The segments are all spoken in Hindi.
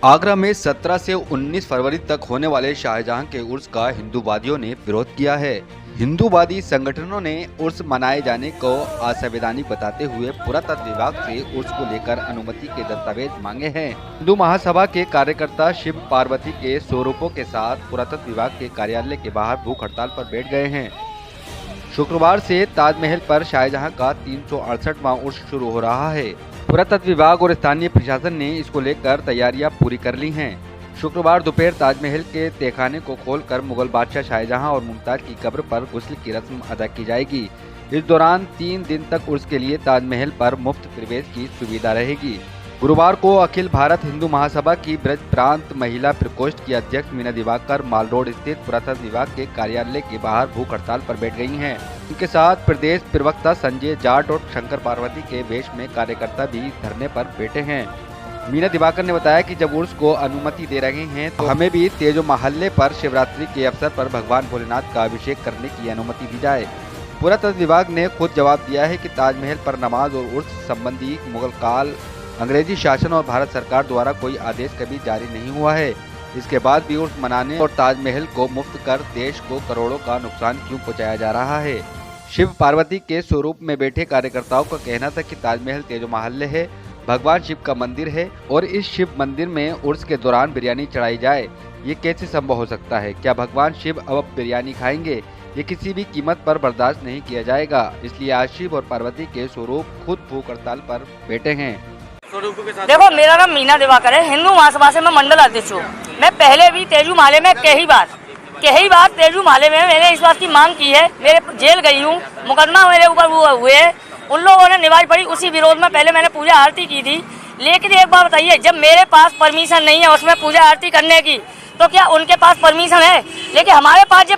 आगरा में 17 से 19 फरवरी तक होने वाले शाहजहां के उर्स का हिंदूवादियों ने विरोध किया है। हिंदूवादी संगठनों ने उर्स मनाए जाने को असंवैधानिक बताते हुए पुरातत्व विभाग से उर्स को लेकर अनुमति के दस्तावेज मांगे हैं। हिंदू महासभा के कार्यकर्ता शिव पार्वती के स्वरूपों के साथ पुरातत्व विभाग के कार्यालय के बाहर भूख हड़ताल पर बैठ गए हैं। शुक्रवार से ताजमहल पर शाहजहां का 368वां उर्स शुरू हो रहा है। पुरातत्व विभाग और स्थानीय प्रशासन ने इसको लेकर तैयारियां पूरी कर ली हैं। शुक्रवार दोपहर ताजमहल के तहखाने को खोलकर मुगल बादशाह शाहजहां और मुमताज की कब्र पर गुस्ल की रस्म अदा की जाएगी। इस दौरान 3 दिन तक उर्स के लिए ताजमहल पर मुफ्त प्रवेश की सुविधा रहेगी। गुरुवार को अखिल भारत हिंदू महासभा की ब्रज प्रांत महिला प्रकोष्ठ की अध्यक्ष मीना दिवाकर माल रोड स्थित पुरातत्व विभाग के कार्यालय के बाहर भूख हड़ताल पर बैठ गई हैं। उनके साथ प्रदेश प्रवक्ता संजय जाट और शंकर पार्वती के वेश में कार्यकर्ता भी धरने पर बैठे हैं। मीना दिवाकर ने बताया कि जब उर्स को अनुमति दे रहे हैं तो हमें भी तेजो महल्ले पर शिवरात्रि के अवसर पर भगवान भोलेनाथ का अभिषेक करने की अनुमति दी जाए। पुरातत्व विभाग ने खुद जवाब दिया है कि ताजमहल पर नमाज और उर्स संबंधी मुगल काल, अंग्रेजी शासन और भारत सरकार द्वारा कोई आदेश कभी जारी नहीं हुआ है। इसके बाद भी उर्स मनाने और ताजमहल को मुफ्त कर देश को करोड़ों का नुकसान क्यों पहुंचाया जा रहा है। शिव पार्वती के स्वरूप में बैठे कार्यकर्ताओं का कहना था कि ताजमहल तेजो महल्ले है, भगवान शिव का मंदिर है और इस शिव मंदिर में उर्स के दौरान बिरयानी चढ़ाई जाए, ये कैसे संभव हो सकता है? क्या भगवान शिव अब बिरयानी खाएंगे? ये किसी भी कीमत पर बर्दाश्त नहीं किया जाएगा। इसलिए आज शिव और पार्वती के स्वरूप खुद भूख हड़ताल पर बैठे हैं। देखो, मेरा नाम मीना दिवाकर है, हिंदू महासभा से मैं मंडल अध्यक्ष हूँ। मैं पहले भी तेजू माले में कई बार तेजू माले में मैंने इस बात की मांग की है। मेरे जेल गई हूँ, मुकदमा मेरे ऊपर हुए है, उन लोगों ने निभाई पड़ी, उसी विरोध में पहले मैंने पूजा आरती की थी। लेकिन एक बात बताइए, जब मेरे पास परमिशन नहीं है उसमें पूजा आरती करने की, तो क्या उनके पास परमिशन है? लेकिन हमारे पास ये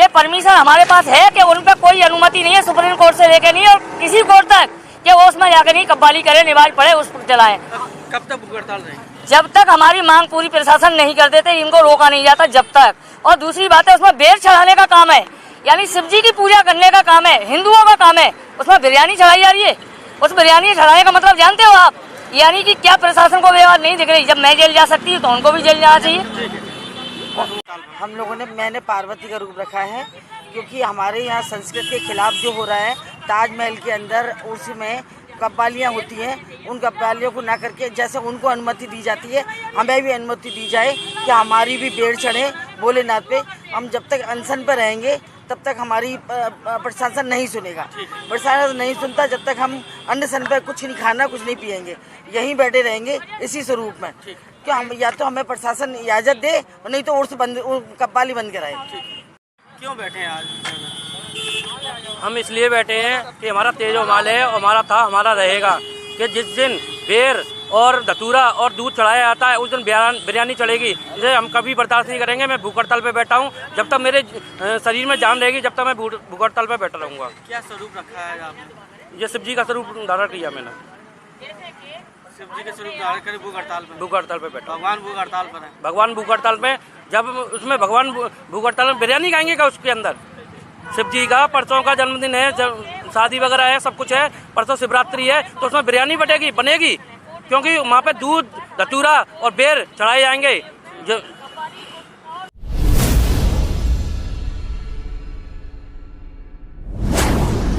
परमिशन हमारे पास है कि उन पर कोई अनुमति नहीं है, सुप्रीम कोर्ट से लेकर नहीं और किसी कोर्ट तक कि वो उसमें जाकर नहीं कब्बाली करे, निवाज पड़े, उस पर चलाएं। कब तक भूख हड़ताल रहेगी? जब तक हमारी मांग पूरी प्रशासन नहीं कर देते, इनको रोका नहीं जाता जब तक। और दूसरी बात है, उसमें बेर चढ़ाने का काम है, यानी शिव जी की पूजा करने का काम है, हिंदुओं का काम है, उसमें बिरयानी चढ़ाई जा रही है। उस बिरयानी चढ़ाने का मतलब जानते हो आप? यानी कि क्या प्रशासन को व्यवहार नहीं दिख रही? जब मैं जेल जा सकती हूँ तो उनको भी जेल जाना चाहिए। हम लोगों ने मैंने पार्वती का रूप रखा है क्योंकि हमारे यहाँ संस्कृत के खिलाफ जो हो रहा है, ताजमहल के अंदर उर्स में कव्वालियाँ होती हैं, उन कव्वालियों को ना करके जैसे उनको अनुमति दी जाती है, हमें भी अनुमति दी जाए कि हमारी भी बेड़ चढ़े भोलेनाथ पे। हम जब तक अनशन पर रहेंगे तब तक हमारी प्रशासन नहीं सुनेगा। प्रशासन नहीं सुनता जब तक हम अनशन पर कुछ नहीं खाना, कुछ नहीं पिएंगे, यहीं बैठे रहेंगे इसी स्वरूप में। क्या हम या तो हमें प्रशासन इजाज़त दे और नहीं तो उर्स बंद, कव्वाली बंद कराए। क्यों बैठे हैं आज? हम इसलिए बैठे हैं कि हमारा तेजो माल है और हमारा था, हमारा रहेगा। कि जिस दिन बेर और धतूरा और दूध चढ़ाया जाता है उस दिन बिरयानी चढ़ेगी, इसे हम कभी बर्दाश्त नहीं करेंगे। मैं भूख हड़ताल पे बैठा हूँ, जब तक मेरे शरीर में जान रहेगी जब तक मैं भूख हड़ताल पे बैठा रहूँगा। क्या स्वरूप रखा है आपने? ये शिव जी का स्वरूप धारण किया मैंने। शिव जी का स्वरूप धारण कर भूख हड़ताल पे बैठा। भगवान भूख हड़ताल पर है। भगवान भूख हड़ताल में, जब उसमें भगवान भूख हड़ताल में बिरयानी खाएंगे क्या? उसके अंदर शिव जी का परसों का जन्मदिन है, शादी वगैरह है, सब कुछ है, परसों शिवरात्रि है, तो उसमें बिरयानी बनेगी क्योंकि वहाँ पे दूध, धतूरा और बेर चढ़ाए जाएंगे। जो